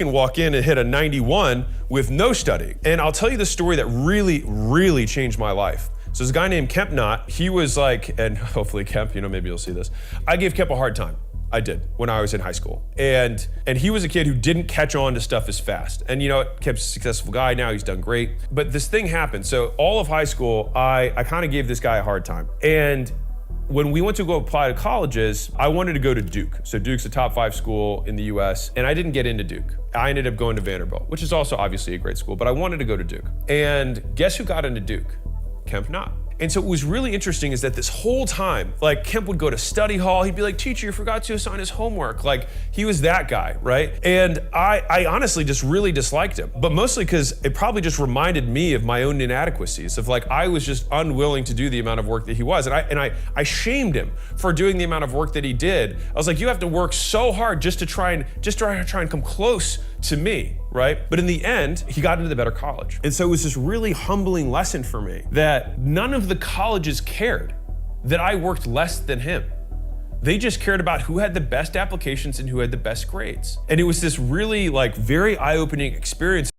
can walk in and hit a 91 with no study. And I'll tell you the story that really, really changed my life. So there's a guy named Kemp Knott. He was like, and hopefully Kemp, maybe you'll see this. I gave Kemp a hard time. I did when I was in high school. And he was a kid who didn't catch on to stuff as fast. And you know what, Kemp's a successful guy now, he's done great. But this thing happened. So all of high school, I kind of gave this guy a hard time. And when we went to go apply to colleges, I wanted to go to Duke. So Duke's a top 5 school in the US, and I didn't get into Duke. I ended up going to Vanderbilt, which is also obviously a great school, but I wanted to go to Duke. And guess who got into Duke? Kemp Knott. And so what was really interesting is that this whole time, like Kemp would go to study hall, he'd be like, teacher, you forgot to assign his homework. Like he was that guy, right? And I honestly just really disliked him, but mostly because it probably just reminded me of my own inadequacies of like, I was just unwilling to do the amount of work that he was. And I shamed him for doing the amount of work that he did. I was like, you have to work so hard just to try and come close to me, right? But in the end, he got into the better college. And so it was this really humbling lesson for me that none of the colleges cared that I worked less than him. They just cared about who had the best applications and who had the best grades. And it was this really like very eye-opening experience.